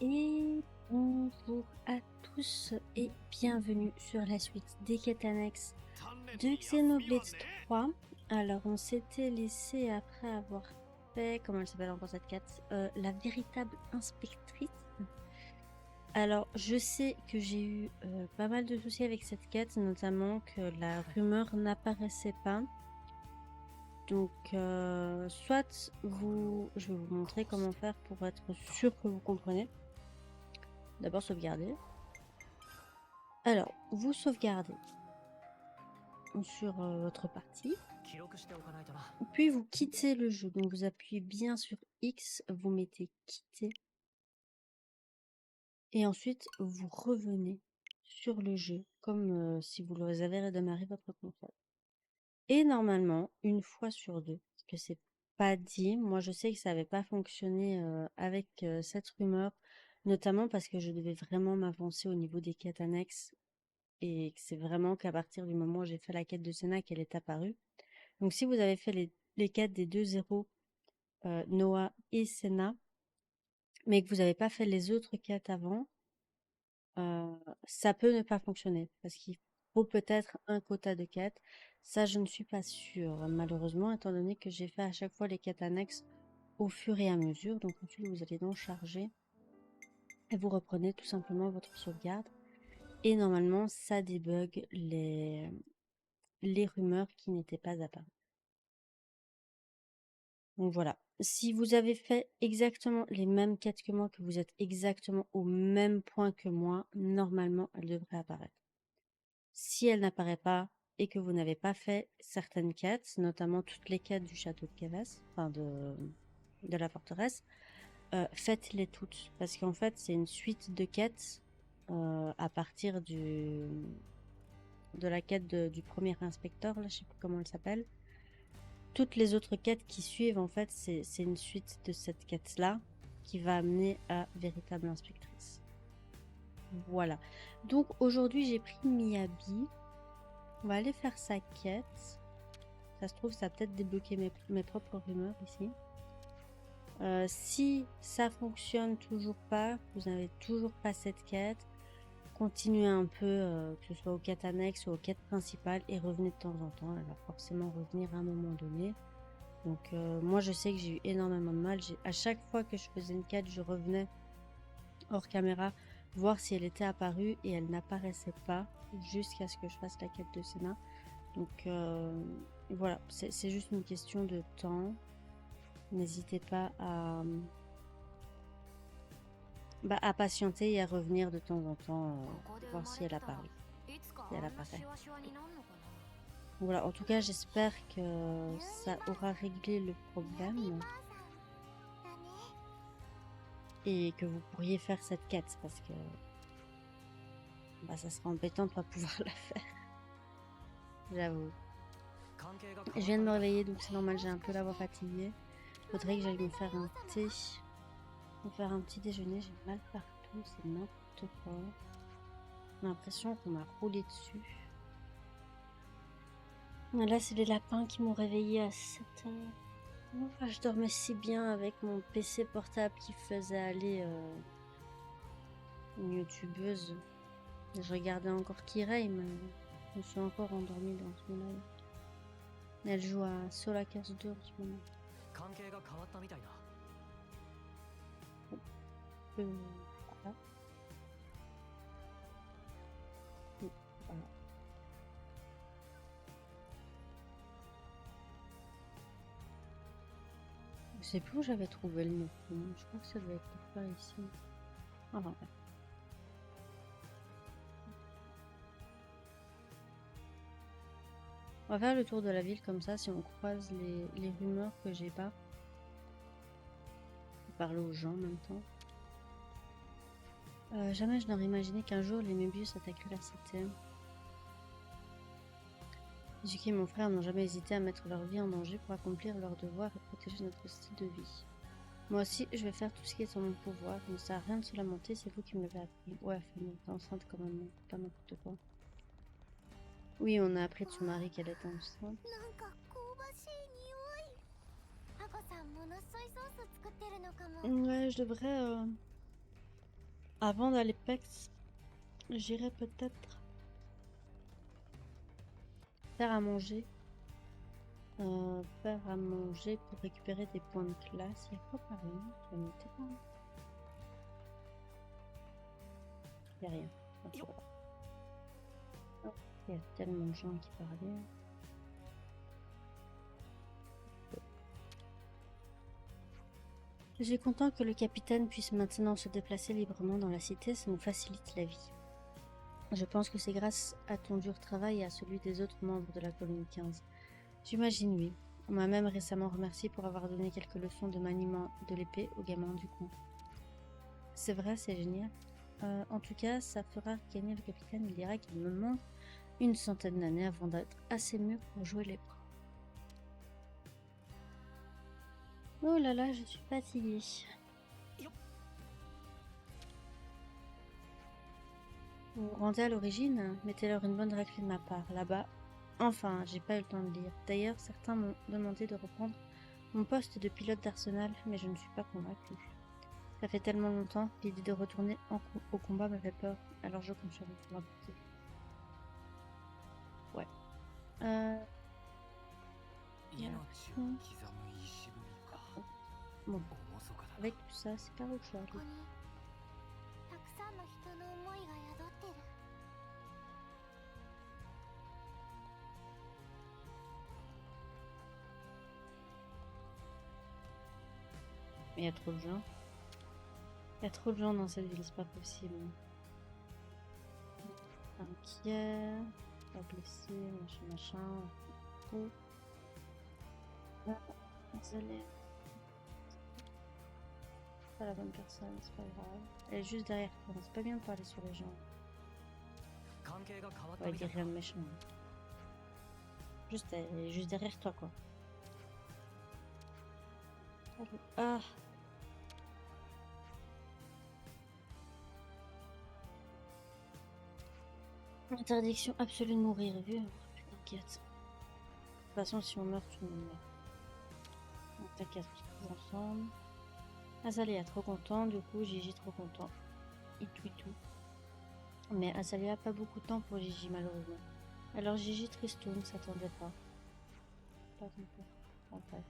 Et bonjour à tous et bienvenue sur la suite des quêtes annexes de Xenoblade 3. Alors on s'était laissé après avoir fait, comment elle s'appelle encore cette quête, la véritable inspectrice. Alors je sais que j'ai eu pas mal de soucis avec cette quête, notamment que la rumeur n'apparaissait pas. Donc soit je vais vous montrer comment faire pour être sûr que vous comprenez. D'abord sauvegarder. Alors, vous sauvegardez sur votre partie, puis vous quittez le jeu. Donc vous appuyez bien sur X, vous mettez quitter, et ensuite vous revenez sur le jeu, comme si vous avez redémarré votre console. Et normalement, une fois sur deux, parce que c'est pas dit, moi je sais que ça n'avait pas fonctionné avec cette rumeur, notamment parce que je devais vraiment m'avancer au niveau des quêtes annexes, et que c'est vraiment qu'à partir du moment où j'ai fait la quête de Senna qu'elle est apparue. Donc si vous avez fait les quêtes des deux héros, Noah et Senna, mais que vous n'avez pas fait les autres quêtes avant, ça peut ne pas fonctionner, parce qu'il faut peut-être un quota de quêtes. Ça, je ne suis pas sûre, malheureusement, étant donné que j'ai fait à chaque fois les quêtes annexes au fur et à mesure. Donc ensuite, vous allez donc charger, et vous reprenez tout simplement votre sauvegarde. Et normalement, ça débug les rumeurs qui n'étaient pas apparues. Donc voilà. Si vous avez fait exactement les mêmes quêtes que moi, que vous êtes exactement au même point que moi, normalement, elle devrait apparaître. Si elle n'apparaît pas et que vous n'avez pas fait certaines quêtes, notamment toutes les quêtes du château de Kevas, enfin de la forteresse, faites-les toutes. Parce qu'en fait, c'est une suite de quêtes à partir de la quête du premier inspecteur, là, je sais plus comment elle s'appelle. Toutes les autres quêtes qui suivent, en fait, c'est une suite de cette quête-là qui va amener à véritable inspectrice. Voilà. Donc aujourd'hui, j'ai pris Miyabi. On va aller faire sa quête. Ça se trouve, ça a peut-être débloqué mes propres rumeurs ici. Si ça fonctionne toujours pas, vous n'avez toujours pas cette quête, continuez un peu, que ce soit aux quêtes annexes ou aux quêtes principales, et revenez de temps en temps. Elle va forcément revenir à un moment donné. Donc moi je sais que j'ai eu énormément de mal. À chaque fois que je faisais une quête, je revenais hors caméra voir si elle était apparue, et elle n'apparaissait pas jusqu'à ce que je fasse la quête de Senna. Donc voilà, c'est juste une question de temps. N'hésitez pas à patienter et à revenir de temps en temps, voir si elle apparaît. Si elle apparaît. Voilà, en tout cas j'espère que ça aura réglé le problème et que vous pourriez faire cette quête, parce que ça sera embêtant de ne pas pouvoir la faire. J'avoue. Je viens de me réveiller, donc c'est normal, j'ai un peu la voix fatiguée. Faudrait que j'aille me faire un thé, me faire un petit déjeuner. J'ai mal partout, c'est n'importe quoi. J'ai l'impression qu'on m'a roulé dessus. Là, c'est les lapins qui m'ont réveillée à 7h. Enfin, je dormais si bien avec mon PC portable qui faisait aller une youtubeuse. Je regardais encore Kirei, mais je me suis encore endormie dans ce moment-là. Elle joue à Solakers 2 en ce moment. Voilà. Voilà. Je sais plus où j'avais trouvé le nom. Je crois que ça devait être par ici. Enfin, bref. On va faire le tour de la ville comme ça, si on croise les rumeurs que j'ai pas. Parler aux gens en même temps. Jamais je n'aurais imaginé qu'un jour les Mébius attaqueraient la cité. Yuki et mon frère n'ont jamais hésité à mettre leur vie en danger pour accomplir leur devoir et protéger notre style de vie. Moi aussi, je vais faire tout ce qui est en mon pouvoir. Il ne sert à rien de se lamenter, c'est vous qui me l'avez appris. Ouais, femme, t'es enceinte quand même, pas n'importe quoi. Oui, on a appris de son mari qu'elle était enceinte. Ouais, je devrais Avant d'aller PEX, j'irai peut-être faire à manger. Faire à manger pour récupérer des points de classe. Il y a quoi par là? Je vais noter. Il n'y a rien. Okay. Oh, il y a tellement de gens qui parlaient. Je suis content que le capitaine puisse maintenant se déplacer librement dans la cité, ça nous facilite la vie. Je pense que c'est grâce à ton dur travail et à celui des autres membres de la colonie 15. J'imagine, oui. On m'a même récemment remercié pour avoir donné quelques leçons de maniement de l'épée aux gamins du coin. C'est vrai, c'est génial. En tout cas, ça fera gagner le capitaine. Il dira qu'il me manque une centaine d'années avant d'être assez mûr pour jouer les pros. Oh là là, je suis fatiguée. Vous vous rendez à l'origine? Mettez-leur une bonne raclée de ma part, là-bas. Enfin, j'ai pas eu le temps de lire. D'ailleurs, certains m'ont demandé de reprendre mon poste de pilote d'arsenal, mais je ne suis pas convaincue. Ça fait tellement longtemps, l'idée de retourner au combat me fait peur, alors je compte sur vous pour l'emporter. Ouais. Bon. Avec tout ça, c'est pas autre chose. Mais il y a trop de gens. Il y a trop de gens dans cette ville, c'est pas possible. Inquiet, pas blessé, machin. Oh. Ah, désolé. Pas la bonne personne, c'est pas grave. Elle est juste derrière toi, c'est pas bien de parler sur les gens. Ouais, dire rien de méchant. Juste, elle est juste derrière toi, quoi. Ah. Interdiction absolue de mourir, vu. T'inquiète. De toute façon, si on meurt, tout le monde meurt. T'inquiète, on se trouve ensemble. Azalea trop content, du coup Gigi trop content. Et tout. Mais Azalea pas beaucoup de temps pour Gigi malheureusement. Alors Gigi tristoun, s'attendait pas. Pas content. Enfin.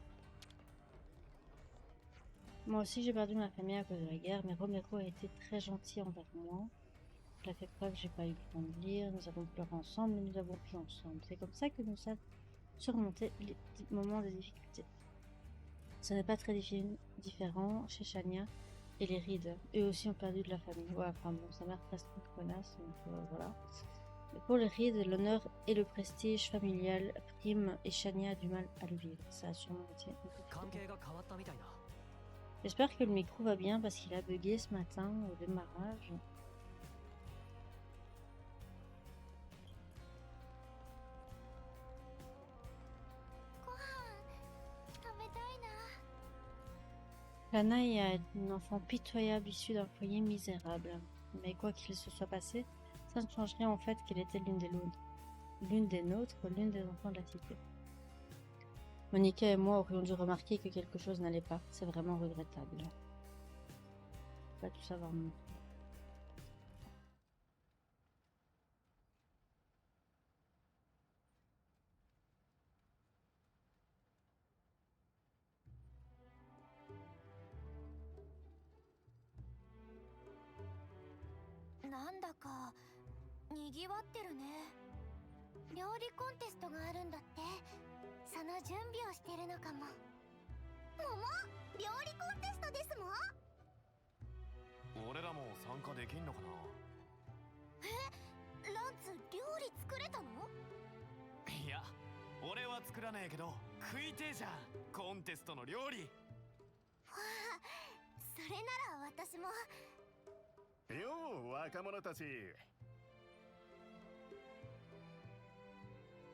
Moi aussi j'ai perdu ma famille à cause de la guerre, mais Romero a été très gentil envers moi. Je l'ai fait preuve, j'ai pas eu le temps de lire, nous avons pleuré ensemble, mais nous avons pu ensemble. C'est comme ça que nous savons surmonter les moments de difficulté. Ce n'est pas très différent chez Shania et les Reed. Eux aussi ont perdu de la famille. Ouais, enfin bon, sa mère reste une connasse, donc voilà. Mais pour les Reed, l'honneur et le prestige familial priment et Shania a du mal à le vivre. Ça a sûrement été J'espère que le micro va bien parce qu'il a bugué ce matin au démarrage. Lana est une enfant pitoyable issue d'un foyer misérable. Mais quoi qu'il se soit passé, ça ne change rien au fait qu'elle était l'une des nôtres, l'une des enfants de la cité. Monica et moi aurions dû remarquer que quelque chose n'allait pas. C'est vraiment regrettable. Pas tout savoir non plus.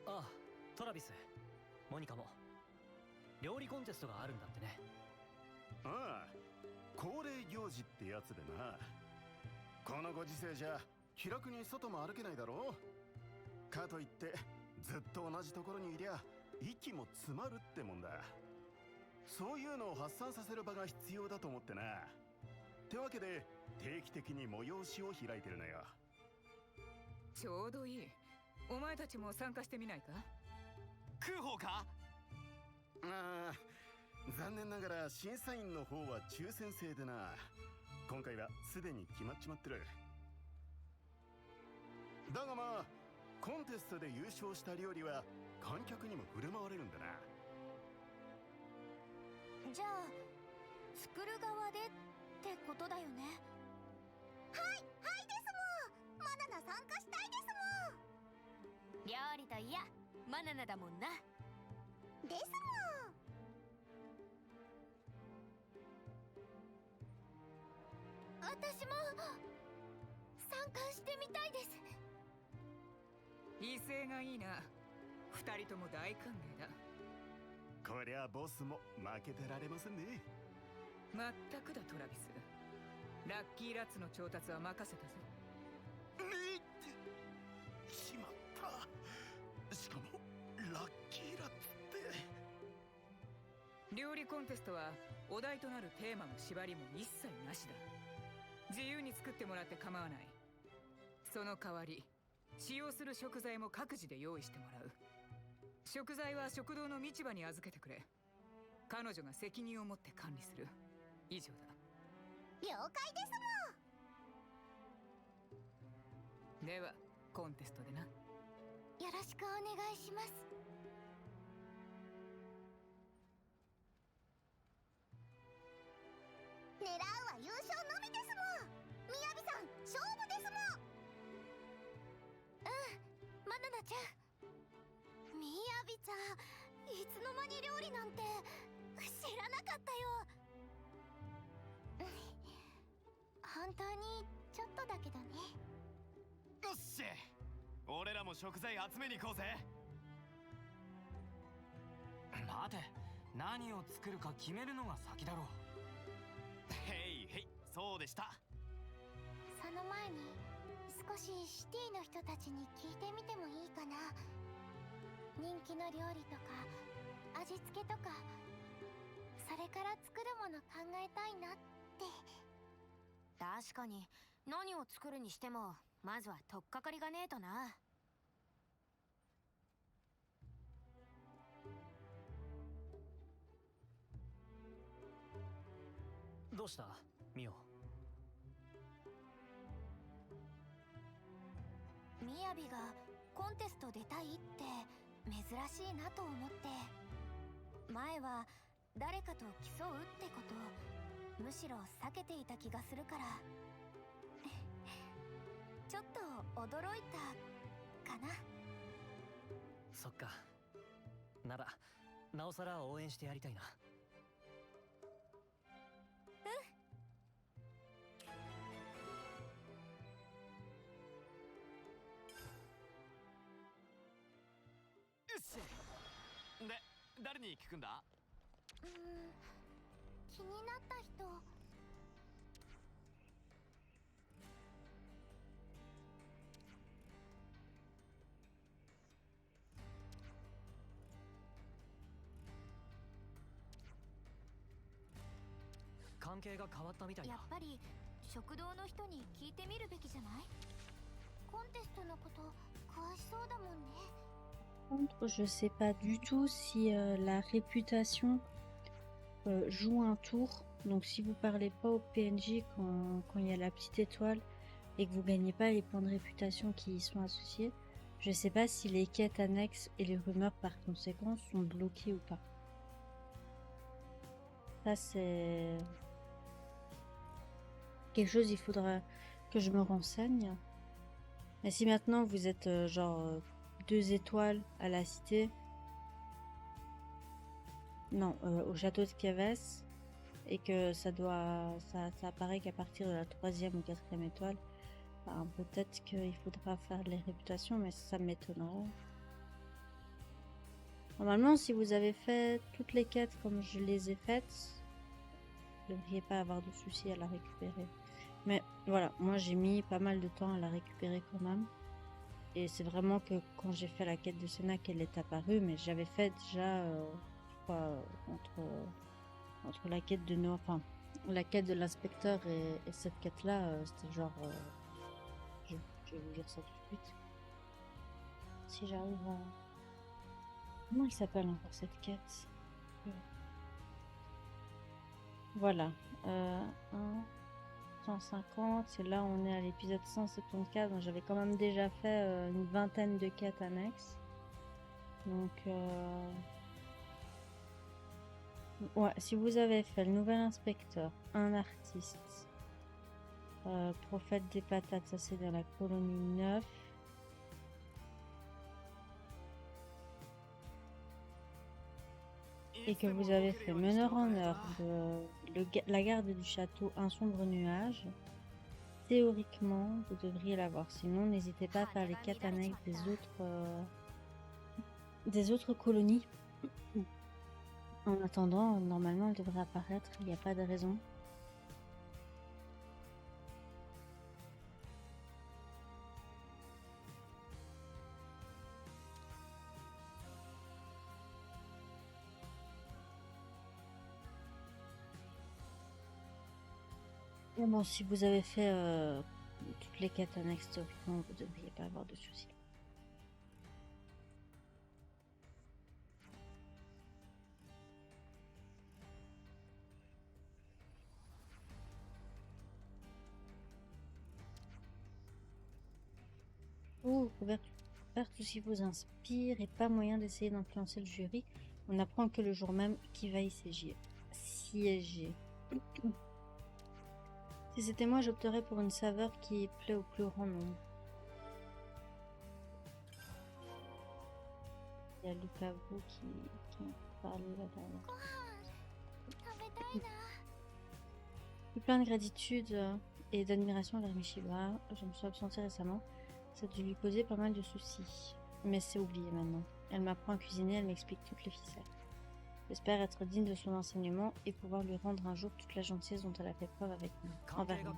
ああ、トラビス、モニカも料理コンテストがあるんだってね。ああ、恒例行事ってやつでな。このご時世じゃ気楽に外も歩けないだろう。かといってずっと同じところにいりゃ息も詰まるってもんだ。そういうのを発散させる場が必要だと思ってな。ってわけで定期的に催しを開いてるのよ。ちょうどいい。お前たちも参加してみないか？空砲か？ああ、残念ながら審査員の方は抽選制でな。今回はすでに決まっちまってる。だがまあ、コンテストで優勝した料理は観客にも振る舞われるんだな。じゃあ作る側でってことだよね。はいですもん。マナナ参加したいですもん。料理といやマナナだもんな。ですもん。私も参加してみたいです。威勢がいいな。二人とも大歓迎だ。こりゃボスも負けてられませんね。まったくだトラビス。ラッキーラッツの調達は任せたぞ。しまった。しかもラッキーラッツって。料理コンテストはお題となるテーマも縛りも一切なしだ。自由に作ってもらって構わない。その代わり使用する食材も各自で用意してもらう。食材は食堂の市場に預けてくれ。彼女が責任を持って管理する。以上だ。了解ですもん。ではコンテストでな。よろしくお願いします。狙うは優勝のみですもん。みやびさん勝負ですもん。マナナちゃん。みやびちゃん、いつの間に料理なんて知らなかったよ。本当にちょっとだけどね。よっしゃ、俺らも食材集めに行こうぜ。待て、何を作るか決めるのが先だろう。へいへい、そうでした。その前に少しシティの人たちに聞いてみてもいいかな。人気の料理とか味付けとか、それから作るもの考えたいなって。確かに何を作るにしてもまずは取っかかりがねえとな。どうしたミオ？みやびがコンテスト出たいって珍しいなと思って。前は誰かと競うってことをむしろ避けていた気がするからちょっと驚いたかな。そっか。ならなおさら応援してやりたいな。よし。で、誰に聞くんだ？気になった人。関係が変わったみたいだ。やっぱり食堂の人に聞いてみるべきじゃない？コンテストのこと詳しそうだもんね。Contre, je sais pas du tout si la réputation joue un tour. Donc si vous parlez pas au PNJ quand il y a la petite étoile et que vous gagnez pas les points de réputation qui y sont associés, je sais pas si les quêtes annexes et les rumeurs par conséquent sont bloquées ou pas. Ça c'est quelque chose, il faudra que je me renseigne. Mais si maintenant vous êtes genre 2 étoiles à la cité, non, au château de Kevès, et que ça apparaît qu'à partir de la 3e ou 4e étoile, ben, peut-être qu'il faudra faire les réputations, mais ça m'étonnerait. Normalement, si vous avez fait toutes les quêtes comme je les ai faites, vous ne devriez pas avoir de soucis à la récupérer. Mais voilà, moi j'ai mis pas mal de temps à la récupérer quand même. Et c'est vraiment que quand j'ai fait la quête de Senna qu'elle est apparue, mais j'avais fait déjà, je crois, entre la quête de Noah, enfin, la quête de l'inspecteur et cette quête-là, c'était genre... je, je vais vous dire ça tout de suite. Si j'arrive à... Comment elle s'appelle encore cette quête? Voilà. 150, et là on est à l'épisode 174, donc j'avais quand même déjà fait une vingtaine de quêtes annexes. Donc, ouais, si vous avez fait le nouvel inspecteur, un artiste, prophète des patates, ça c'est dans la colonie 9. Et que vous avez fait meneur en heure de la garde du château, un sombre nuage, théoriquement, vous devriez l'avoir. Sinon, n'hésitez pas à faire les quêtes annexes des autres colonies. En attendant, normalement, elle devrait apparaître. Il n'y a pas de raison. Et bon, si vous avez fait toutes les quêtes annexes, théoriquement, vous ne devriez pas avoir de soucis. Oh, Robert aussi vous inspire et pas moyen d'essayer d'influencer le jury. On apprend que le jour même qui va y siéger. Si c'était moi, j'opterais pour une saveur qui plaît au plus grand nombre. Il y a Lucavo qui parle là-dedans. J'ai plein de gratitude et d'admiration vers Mishiba. Je me suis absentée récemment. Ça a dû lui causer pas mal de soucis. Mais c'est oublié maintenant. Elle m'apprend à cuisiner, elle m'explique toutes les ficelles. J'espère être digne de son enseignement et pouvoir lui rendre un jour toute la gentillesse dont elle a fait preuve envers nous.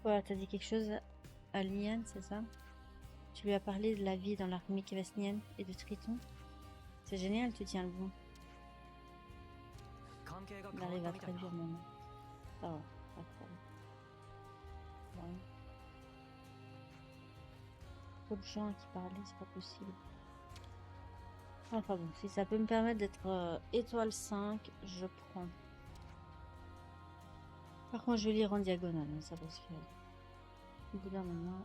Voilà, t'as dit quelque chose à Liane, c'est ça? Tu lui as parlé de la vie dans l'armée kevasnienne et de Triton? C'est génial, tu tiens le bon. On arrive à traduire maintenant. Ça va, pas de problème. Ouais. Trop de gens à qui parler, c'est pas possible. Enfin bon, si ça peut me permettre d'être étoile 5, je prends. Par contre, je vais lire en diagonale, hein, ça va se faire. Au bout d'un moment.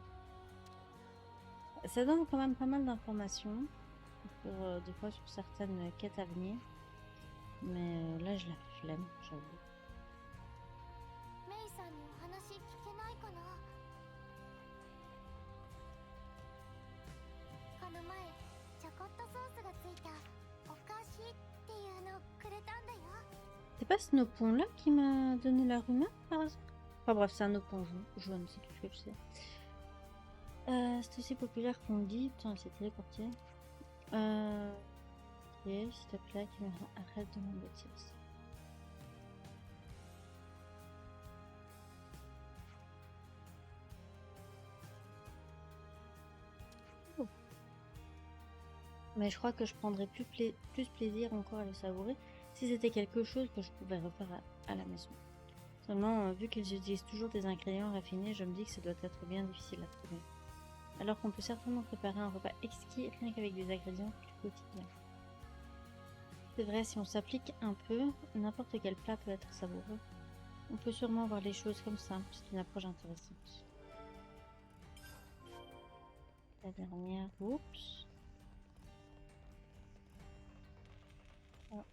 Ça donne quand même pas mal d'informations. Des fois sur certaines quêtes à venir. Mais là, je la flemme, j'avoue. C'est pas Snopon là qui m'a donné la rumeur par hasard? Enfin bref, c'est un Snopon jaune, c'est tout ce que je sais. C'est aussi populaire qu'on le dit. Putain, c'est téléporté. Ok, s'il te plaît, arrête de m'embêter. Oh. Mais je crois que je prendrais plus plaisir encore à le savourer si c'était quelque chose que je pouvais refaire à la maison. Seulement, vu qu'ils utilisent toujours des ingrédients raffinés, je me dis que ça doit être bien difficile à trouver. Alors qu'on peut certainement préparer un repas exquis rien qu'avec des ingrédients plus quotidiens. C'est vrai, si on s'applique un peu, n'importe quel plat peut être savoureux. On peut sûrement voir les choses comme ça, c'est une approche intéressante. La dernière, oups. Ah.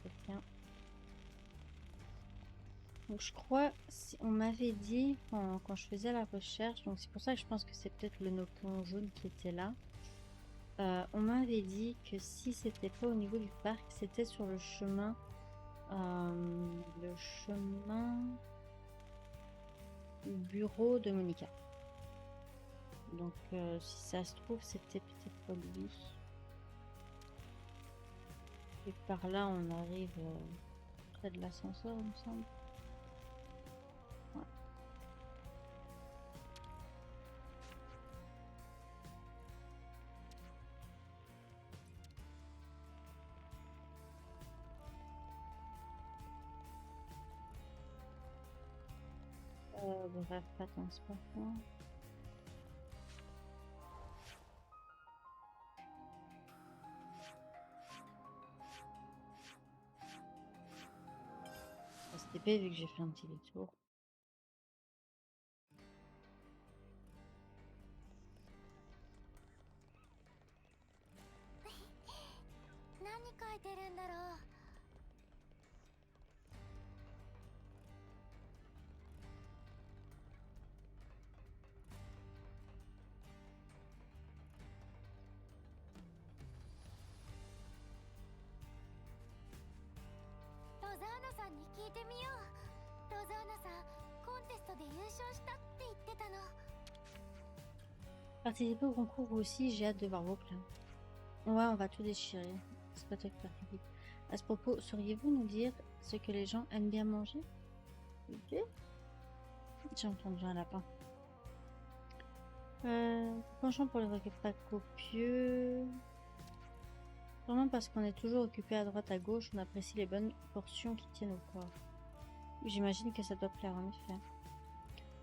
C'est bien. Donc je crois, on m'avait dit quand je faisais la recherche, donc c'est pour ça que je pense que c'est peut-être le Nopon jaune qui était là. On m'avait dit que si c'était pas au niveau du parc, c'était sur le chemin bureau de Monica. Donc si ça se trouve, c'était peut-être pas lui. Et par là, on arrive près de l'ascenseur, il me semble. Ouais. Bref, attends, c'est pas ça. C'était pas vu que j'ai fait un petit détour. 何書いてるんだろう。ロザーナさんに聞いてみよう。ロザーナさん、コンテストで優勝したって言ってたの。Participez au concours vous aussi, j'ai hâte de voir vos plans. Ouais, on va tout déchirer. C'est pas toi qui participe. À ce propos, sauriez-vous nous dire ce que les gens aiment bien manger? Ok. J'ai entendu un lapin. Penchant pour les repas copieux. Vraiment parce qu'on est toujours occupé à droite à gauche, on apprécie les bonnes portions qui tiennent au corps. J'imagine que ça doit plaire en effet.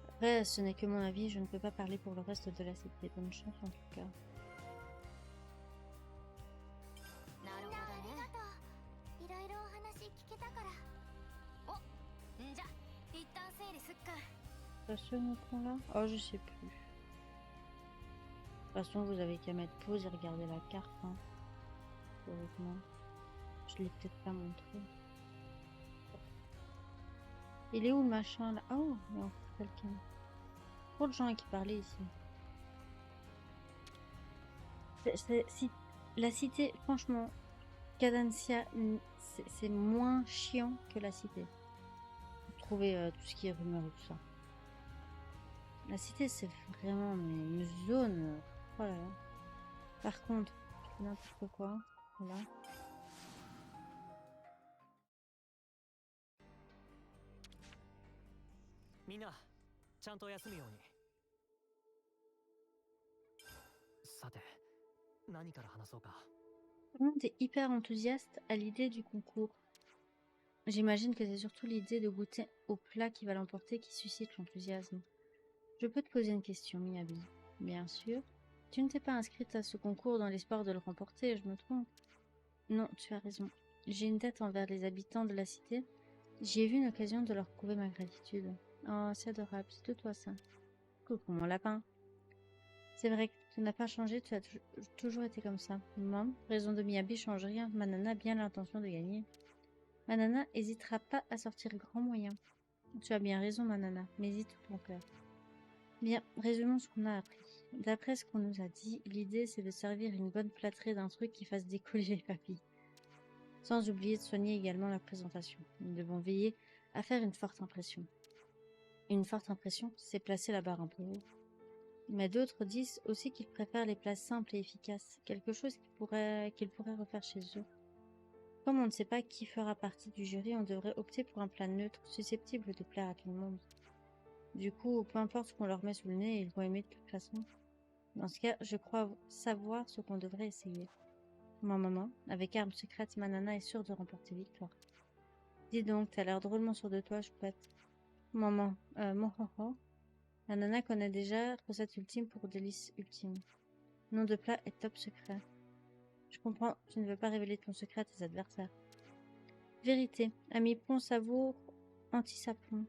Après, ce n'est que mon avis, je ne peux pas parler pour le reste de la cité. Bonne chance en tout cas. みんなありがとう。いろいろお話聞けたから。お、んじゃ、一旦整理すっか。Ça se montre là? Oh, je sais plus. De toute façon, vous avez qu'à mettre pause et regarder la carte. Hein. Théoriquement. Je l'ai peut-être pas montré. Il est où le machin là? Oh, il y a encore quelqu'un. Trop de gens qui parlaient ici. La cité, franchement, Cadencia, c'est moins chiant que la cité. Vous trouvez tout ce qui est rumeur et tout ça. La cité, c'est vraiment une zone. Oh là là. Par contre, n'importe quoi. Voilà. Mina, ちゃんと休むように。さて、何から話そうか。Tout le monde est hyper enthousiaste à l'idée du concours. J'imagine que c'est surtout l'idée de goûter au plat qui va l'emporter qui suscite l'enthousiasme. Je peux te poser une question, Miyabi? Bien sûr. Tu ne t'es pas inscrite à ce concours dans l'espoir de le remporter, je me trompe? Non, tu as raison. J'ai une dette envers les habitants de la cité. J'ai vu une occasion de leur prouver ma gratitude. Oh, c'est adorable, c'est de toi ça. Coucou mon lapin. C'est vrai que tu n'as pas changé, tu as toujours été comme ça. Maman, raison de Miyabi change rien, Manana a bien l'intention de gagner. Manana hésitera pas à sortir grand moyen. Tu as bien raison, Manana, mais hésite tout ton cœur. Bien, résumons ce qu'on a appris. D'après ce qu'on nous a dit, l'idée c'est de servir une bonne plâtrée d'un truc qui fasse décoller les papilles. Sans oublier de soigner également la présentation. Nous devons veiller à faire une forte impression. Une forte impression, c'est placer la barre un peu haut. Mais d'autres disent aussi qu'ils préfèrent les plats simples et efficaces, quelque chose qu'ils pourraient refaire chez eux. Comme on ne sait pas qui fera partie du jury, on devrait opter pour un plat neutre, susceptible de plaire à tout le monde. Du coup, peu importe ce qu'on leur met sous le nez, ils vont aimer de toute façon. Dans ce cas, je crois savoir ce qu'on devrait essayer. Ma maman, avec arme secrète, Manana est sûre de remporter victoire. Dis donc, t'as l'air drôlement sûre de toi, choupette. Maman, mon ho. Manana connaît déjà recette ultime pour délice ultime. Nom de plat est top secret. Je comprends, tu ne veux pas révéler ton secret à tes adversaires. Vérité, ami pont savoure anti-sapon.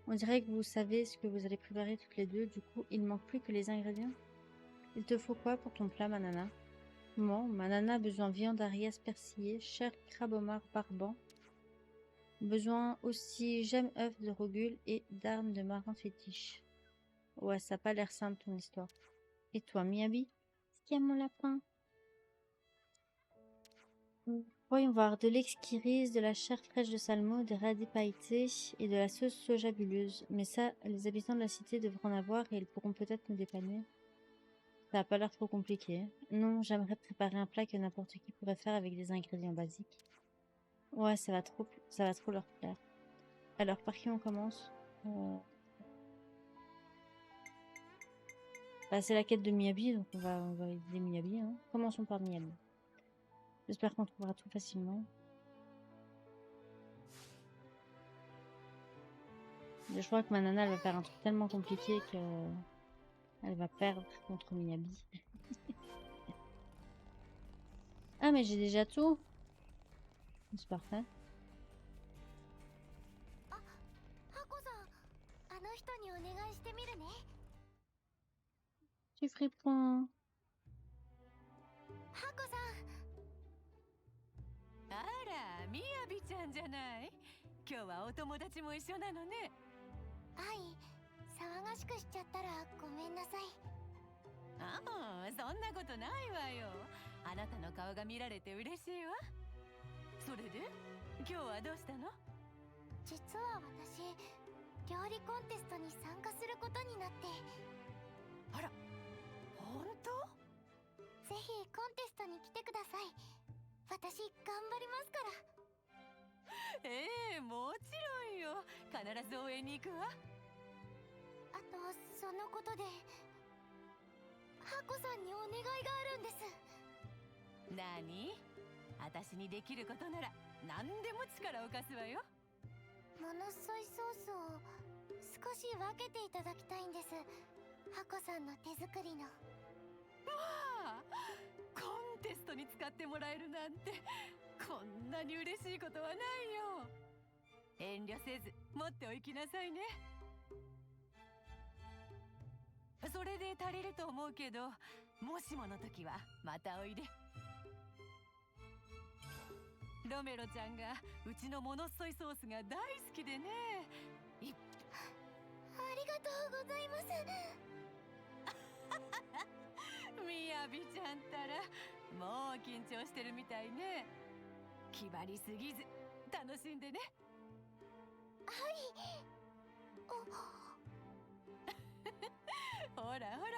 On dirait que vous savez ce que vous allez préparer toutes les deux, du coup, il ne manque plus que les ingrédients. Il te faut quoi pour ton plat, Manana? Moi, Manana a besoin de viande arias persillée, chair crabe homard barbant. Besoin aussi gemme œuf de rogule et d'armes de marin fétiche. Ouais, ça n'a pas l'air simple ton histoire. Et toi, Miyabi? Est-ce qu'il y a mon lapin? Voyons voir, de l'exquirise, de la chair fraîche de salmon, des radis pailletés et de la sauce soja bulleuse. Mais ça, les habitants de la cité devraient en avoir et ils pourront peut-être nous dépanner. Ça n'a pas l'air trop compliqué. Non, j'aimerais préparer un plat que n'importe qui pourrait faire avec des ingrédients basiques. Ouais, ça va trop leur plaire. Alors, par qui on commence? Bah, c'est la quête de Miyabi, donc on va aider Miyabi. Hein. Commençons par Miyabi. J'espère qu'on trouvera tout facilement. Je crois que ma nana, elle va faire un truc tellement compliqué que elle va perdre contre Miyabi. Ah, mais j'ai déjà tout. C'est parfait. ハコさん、あの人にお願いしてみるね。 Tu fripon. ハコさん、あら、みやびちゃんじゃない。今日はお友達も一緒なのね。はい、騒がしくしちゃったらごめんなさい。ああ、そんなことないわよ。あなたの顔が見られて嬉しいわ。それで今日はどうしたの？実は私、料理コンテストに参加することになって。あら、本当？ぜひコンテストに来てください。私頑張りますから。ええ、もちろんよ。必ず応援に行くわ。あとそのことで、ハコさんにお願いがあるんです。何？私にできることなら何でも力を貸すわよ。モノソイソースを少し分けていただきたいんです。ハコさんの手作りの。わあ、コンテストに使ってもらえるなんて、こんなに嬉しいことはないよ。遠慮せず持っておきなさいね。それで足りると思うけど、もしもの時はまたおいで。ロメロちゃんがうちのモノソイソースが大好きでね。ありがとうございます。みやびちゃんったらもう緊張してるみたいね。気張りすぎず楽しんでね。はい。ほらほら。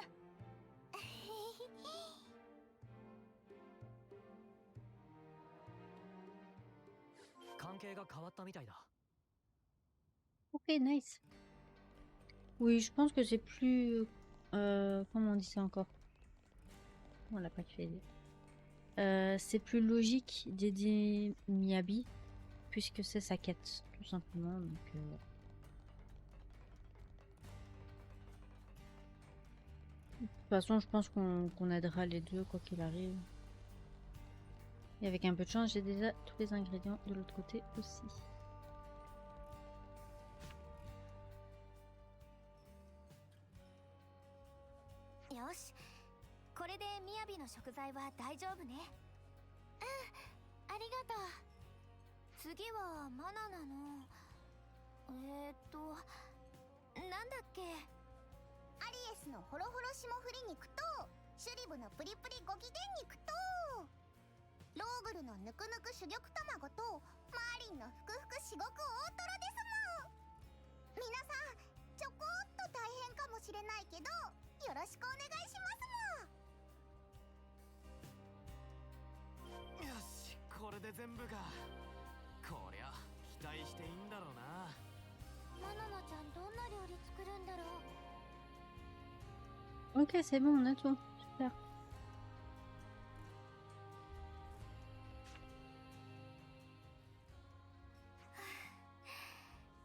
関係が変わったみたいだ。 Ok, nice. Oui, je pense que c'est plus... comment on dit ça encore? On l'a pas fait. C'est plus logique d'aider Miyabi, puisque c'est sa quête, tout simplement. Donc, de toute façon, je pense qu'on aidera les deux, quoi qu'il arrive. Et avec un peu de chance, j'ai déjà tous les ingrédients de l'autre côté aussi. よし、これでみやびの食材は大丈夫ね。うん、ありがとう。次はマナナのなんだっけ。アリエスのホロホロ霜降り肉とシュリブのプリプリゴキゲン肉とローグルのぬくぬく珠玉卵とマーリンのふくふく至極大トロですもん。皆さんちょこっと大変かもしれないけどよろしくお願いしますもん。よし、これで全部か。こりゃ期待していいんだろうな。マナナちゃんどんな料理作るんだろう。 Ok, c'est bon, on a tout. Super.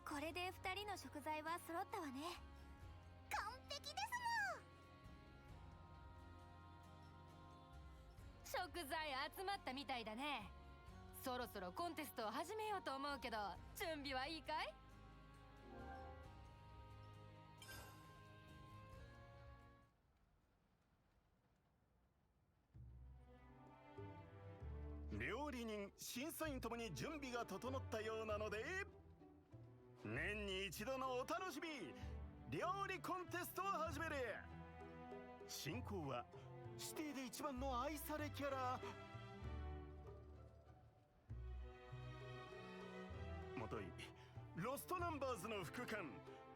これで2人の食材は揃ったわね。完璧ですもん。食材集まったみたいだね。そろそろコンテストを始めようと思うけど、準備はいいかい？料理人、審査員ともに準備が整ったようなので、年に一度のお楽しみ、料理コンテストを始める。進行は指定で一番の愛されキャラもといロストナンバーズの副官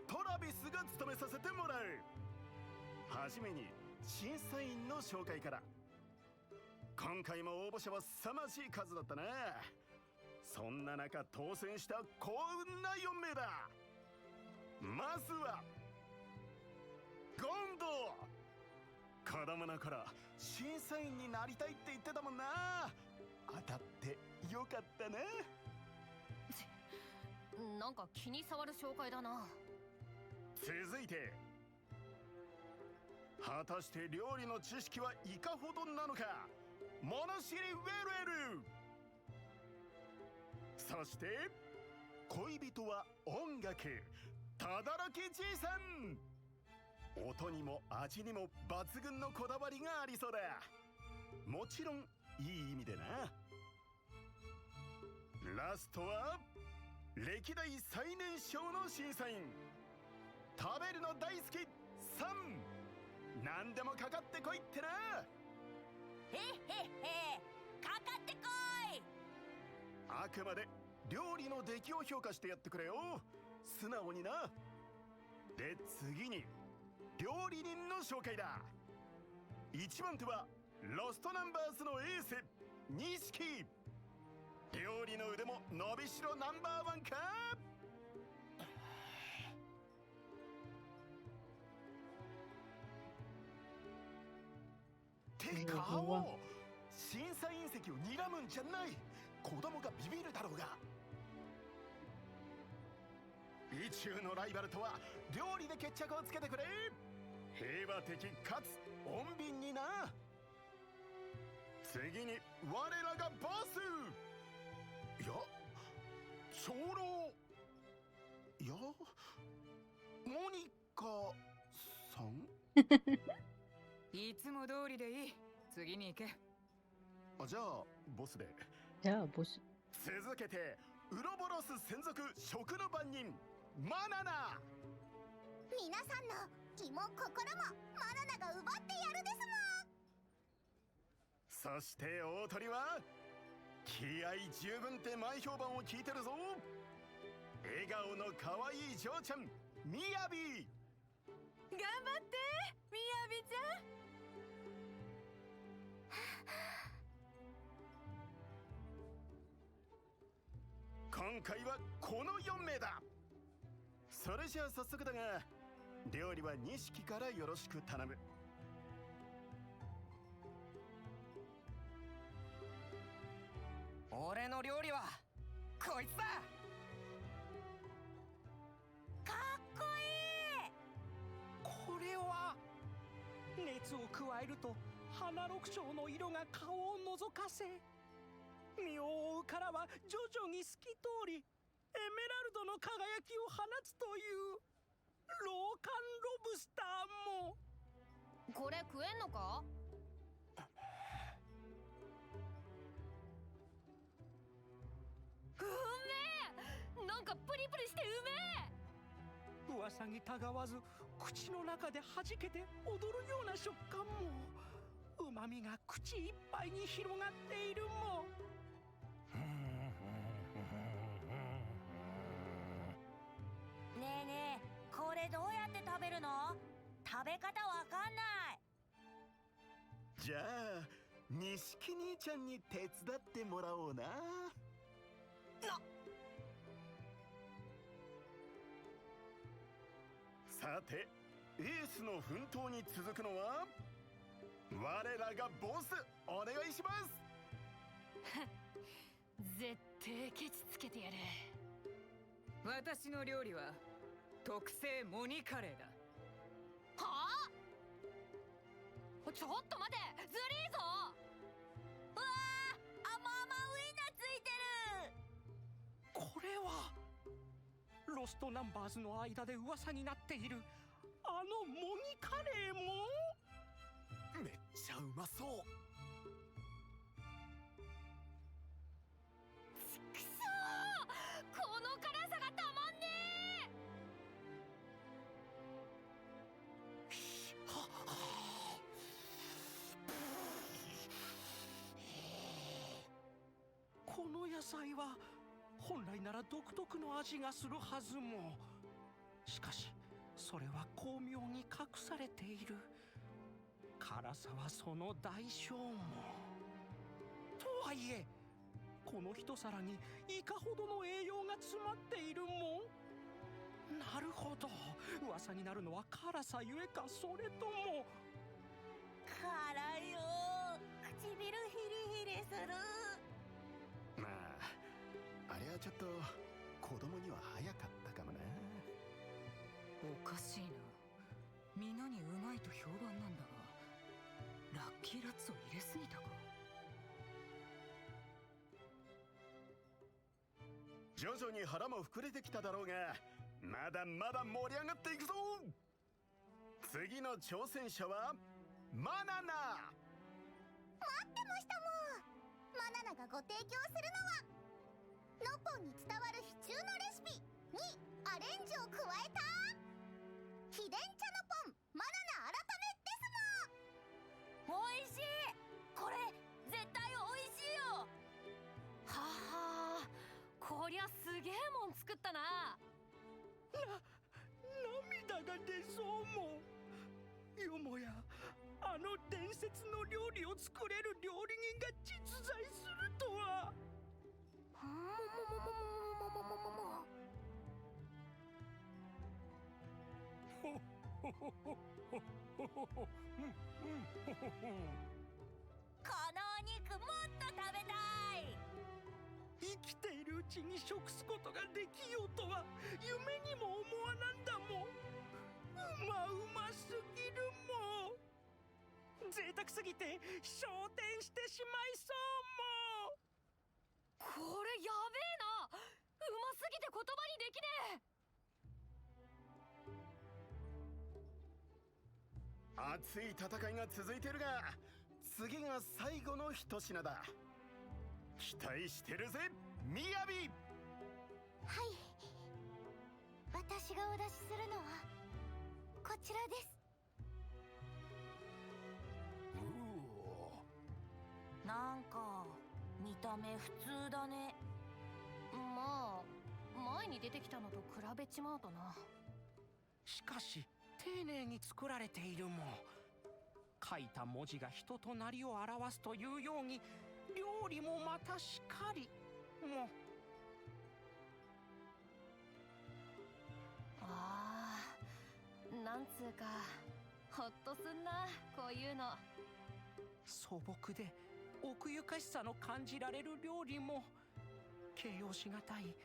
トラビスが務めさせてもらう。はじめに審査員の紹介から。今回も応募者は凄まじい数だったな。そんな中当選した幸運な4名だ。まずはゴンド。子供の頃審査員になりたいって言ってたもんな。当たってよかったな。なんか気に障る紹介だな。続いて、果たして料理の知識はいかほどなのか、物知りウェルエル。そして恋人は音楽、轟じいさん。音にも味にも抜群のこだわりがありそうだ。もちろんいい意味でな。ラストは歴代最年少の審査員、食べるの大好きさん。何でもかかってこいってな。へっへっへ、かかってこい。あくまで料理の出来を評価してやってくれよ。素直にな。で、次に料理人の紹介だ。1番手はロストナンバーズのエース、錦。料理の腕も伸びしろナンバーワンか。てか審査員席を睨むんじゃない。子供がビビるだろうが。意中のライバルとは料理で決着をつけてくれ。平和的かつ穏便にな。次に我らがボス。いや、長老。いや、モニカさん。いつも通りでいい。次に行け。あ、じゃあボスで。じゃあボス。続けてウロボロス専属食の番人、マナナ。皆さんの気も心もマナナが奪ってやるですそして大鳥は気合十分って前評判を聞いてるぞ。笑顔の可愛い嬢ちゃん、みやび。頑張ってみやびちゃん。今回はこの4名だ。それじゃあ早速だが、料理は錦からよろしく頼む。俺の料理はこいつだ。かっこいい。これは熱を加えると花六丁の色が顔を覗かせ、身を覆うからは徐々に透き通りエメラルドの輝きを放つというローカンロブスターも。これ食えんのか。うめえ。なんかプリプリしてうめえ。噂にたがわず口の中で弾けて踊るような食感も、うまみが口いっぱいに広がっているも。ねえねえ、これどうやって食べるの？食べ方わかんない。じゃあ錦兄ちゃんに手伝ってもらおうな。さて、エースの奮闘に続くのは我らがボス。お願いします。絶対ケチつけてやる。私の料理は特製モニカレーだ。はあ？ちょっと待て、ずりーぞ。うわー、甘々ウインナーついてる。これはロストナンバーズの間で噂になっているあのモニカレーも。めっちゃうまそう。ちくしょう、この辛さがたまんねこの野菜は本来なら独特の味がするはずも。しかしそれは巧妙に隠されている。辛さはその代償も。とはいえこの一皿にいかほどの栄養が詰まっているも。なるほど、噂になるのは辛さゆえか、それとも。辛いよ。唇ヒリヒリする。まあ、あれはちょっと子供には早かったかもな。おかしいな。皆にうまいと評判なんだが、ラッキーラッツを入れすぎたか。徐々に腹も膨れてきただろうが、まだまだ盛り上がっていくぞ。次の挑戦者はマナナ。待ってましたもん。マナナがご提供するのはノポンに伝わる秘中のレシピにアレンジを加えた秘伝茶のポンマナナ改めですもん。おいしい。これ絶対おいしいよ。ははこりゃすげえもん作ったな。涙が出そうも。よもやあの伝説の料理を作れる料理人が実在するとは。このお肉もっと食べたい。生きているうちに食すことができようとは夢にも思わなんだもん。うますぎるもん。贅沢すぎて昇天してしまいそうも。これやべえな。うますぎて言葉にできねえ。熱い戦いが続いてるが、次が最後の一品だ。期待してるぜ、みやび。はい、私がお出しするのはこちらです。なんか見た目普通だね。まあ前に出てきたのと比べちまうとな。しかし丁寧に作られているもん。書いた文字が人となりを表すというように、料理もまたしかりも。あー、なんつうかほっとすんな、こういうの。素朴で奥ゆかしさの感じられる料理も、形容しがたい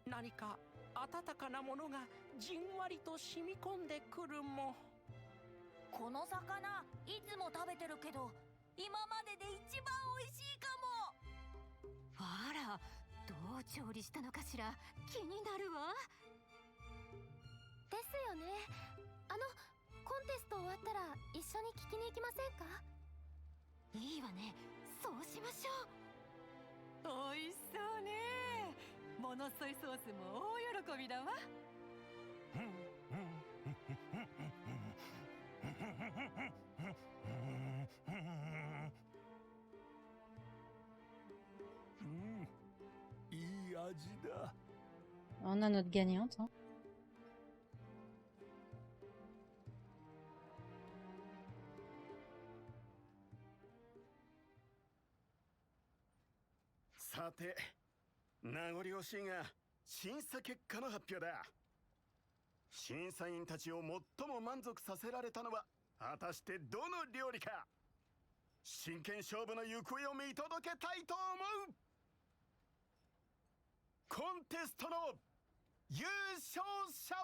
何か温かなものがじんわりと染み込んでくるも。この魚いつも食べてるけど今までで一番美味しいかも。あら、どう調理したのかしら、気になるわ。ですよね。コンテスト終わったら一緒に聞きに行きませんか？いいわね、そうしましょう。美味しそうね。モノソイソースも大喜びだわ。いい味だ。On a notre gagnante, hein. さて、名残惜しいが審査結果の発表だ。審査員たちを最も満足させられたのは果たしてどの料理か。真剣勝負の行方を見届けたいと思う。コンテストの優勝者は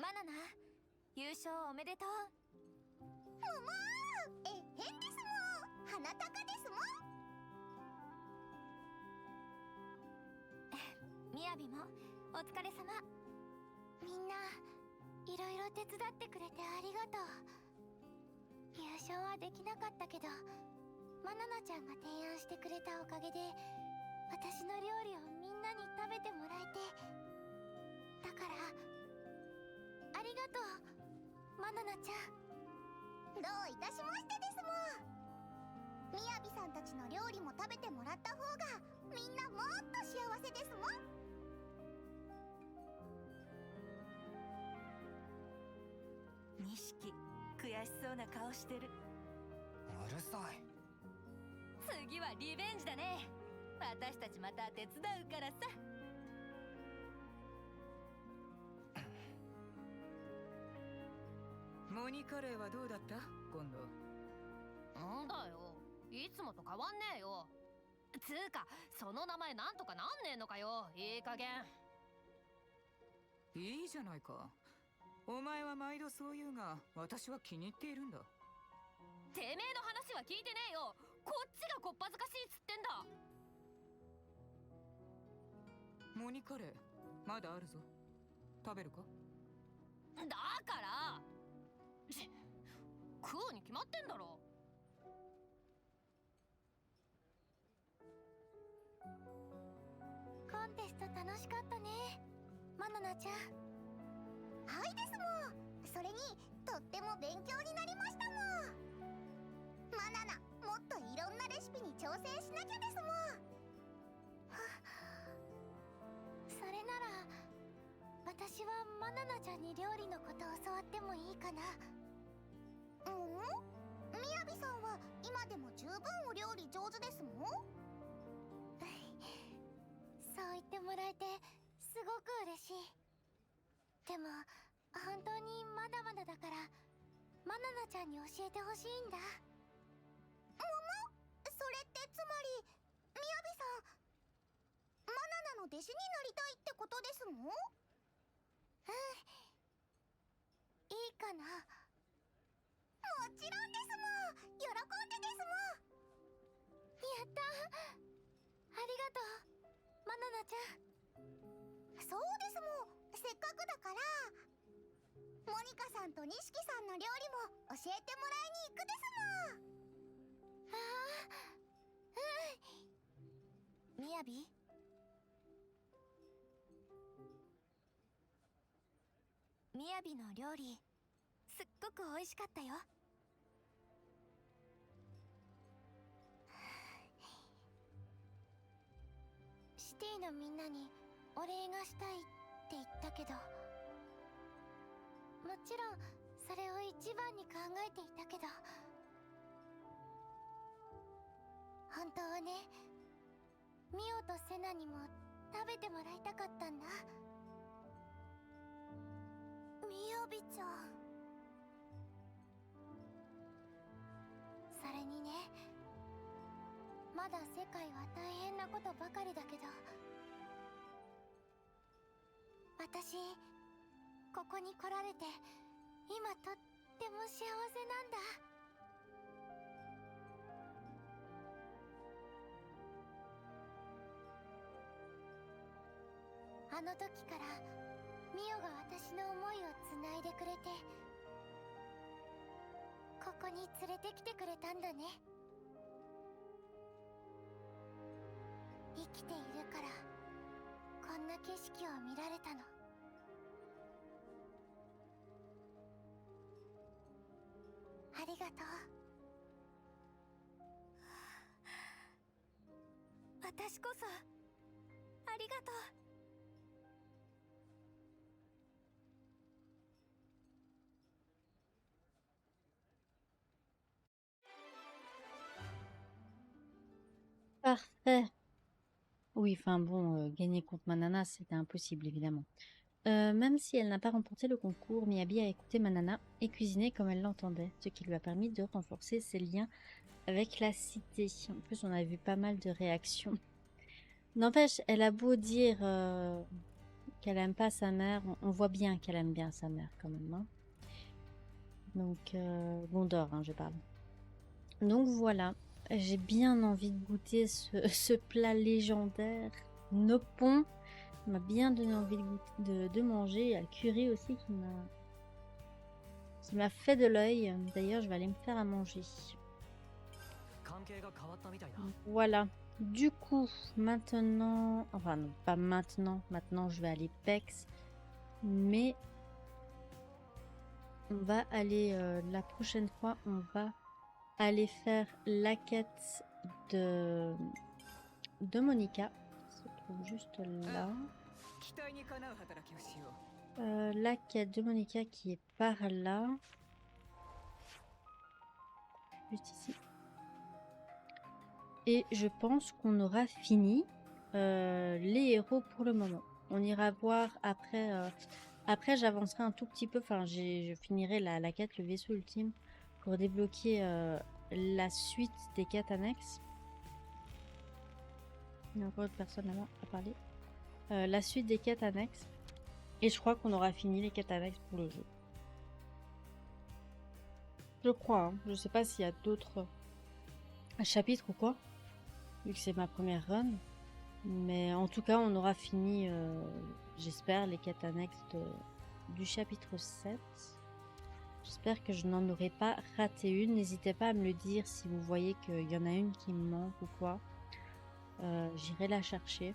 マナナ、優勝おめでとう。えへんですもん。鼻高ですもん。みやびもお疲れ様。みんないろいろ手伝ってくれてありがとう。優勝はできなかったけど、マナナちゃんが提案してくれたおかげで私の料理をみんなに食べてもらえて、だからありがとう、マナナちゃん。どういたしましてですもん。みやびさんたちの料理も食べてもらった方がみんなもっと幸せですもん。錦、悔しそうな顔してる。うるさい。次はリベンジだね。私たちまた手伝うからさ。モニカレーはどうだった今度？なんだよ、いつもと変わんねえよ。つうか、その名前なんとかなんねえのかよ、いい加減。いいじゃないか。お前は毎度そう言うが、私は気に入っているんだ。てめえの話は聞いてねえよ。こっちがこっぱずかしいっつってんだ。モニカレーまだあるぞ。食べるか？だから食うに決まってんだろ。コンテスト楽しかったね、マナナちゃん。はいですもん。それにとっても勉強になりましたもん。マナナ、もっといろんなレシピに挑戦しなきゃですもん。それなら私はマナナちゃんに料理のことを教わってもいいかな。みやびさんは今でも十分お料理上手ですもん。そう言ってもらえてすごく嬉しい。でも本当にまだまだだからマナナちゃんに教えてほしいんだ。それってつまりみやびさん、マナナの弟子になりたいってことですもん。いいかな。もちろんですもん。喜んでですもん。やったー、ありがとうマナナちゃん。そうですもん。せっかくだからモニカさんと錦さんの料理も教えてもらいに行くですもん。みやび、みやびの料理すっごく美味しかったよ。シティのみんなにお礼がしたいって言ったけど、もちろんそれを一番に考えていたけど、本当はね、ミオとセナにも食べてもらいたかったんだ。みやびちゃん。それにね、まだ世界は大変なことばかりだけど、私ここに来られて今とっても幸せなんだ。あの時からミオが私の思いをつないでくれて、ここに連れてきてくれたんだね。生きているからこんな景色を見られたの。ありがとう。私こそありがとう。Parfait. Oui, enfin bon, gagner contre Manana, c'était impossible, évidemment. Même si elle n'a pas remporté le concours, Miyabi a écouté Manana et cuisiné comme elle l'entendait, ce qui lui a permis de renforcer ses liens avec la cité. En plus, on a vu pas mal de réactions. N'empêche, elle a beau dire qu'elle aime pas sa mère, on voit bien qu'elle aime bien sa mère quand même. Hein. Donc, Gondor, hein, je parle. Donc voilà. J'ai bien envie de goûter ce plat légendaire. Nopon m'a bien donné envie de manger. Il y a le curry aussi qui m'a fait de l'œil. D'ailleurs, je vais aller me faire à manger. Voilà. Du coup, maintenant... Enfin, non, pas maintenant. Maintenant, je vais aller Pex. Mais on va aller... la prochaine fois, on va aller faire la quête de Monica. Ça se trouve juste là. 期待にかなう働きをしよう。 La quête de Monica qui est par là. Juste ici. Et je pense qu'on aura fini les héros pour le moment. On ira voir après. Après, j'avancerai un tout petit peu. Enfin, je finirai la quête, le vaisseau ultime, pour débloquer la suite des quêtes annexes. Il y a encore une personne là-bas à parler. La suite des quêtes annexes. Et je crois qu'on aura fini les quêtes annexes pour le jeu. Je crois. Hein. Je sais pas s'il y a d'autres chapitres ou quoi. Vu que c'est ma première run. Mais en tout cas, on aura fini, j'espère, les quêtes annexes du chapitre 7. J'espère que je n'en aurai pas raté une. N'hésitez pas à me le dire si vous voyez qu'il y en a une qui me manque ou quoi. J'irai la chercher.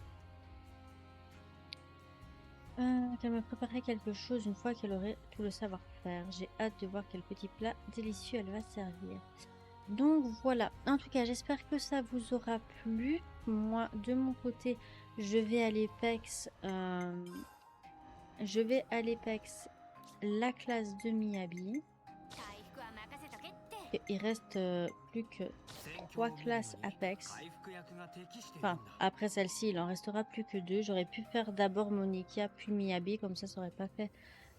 Qu'elle me préparerait quelque chose une fois qu'elle aurait tout le savoir-faire. J'ai hâte de voir quel petit plat délicieux elle va servir. Donc voilà, en tout cas j'espère que ça vous aura plu. Moi de mon côté je vais à l'Apex la classe de Miyabi. Et il reste plus que 3 classes Apex. Enfin après celle-ci il en restera plus que 2. J'aurais pu faire d'abord Monica puis Miyabi, comme ça aurait pas fait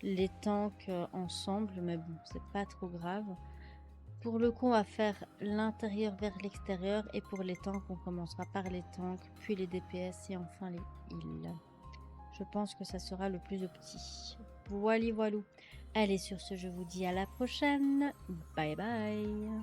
les tanks ensemble, mais bon c'est pas trop grave. Pour le coup, on va faire l'intérieur vers l'extérieur. Et pour les tanks, on commencera par les tanks, puis les DPS et enfin les heals. Je pense que ça sera le plus opti. Voilà, voilou. Allez, sur ce, je vous dis à la prochaine. Bye bye.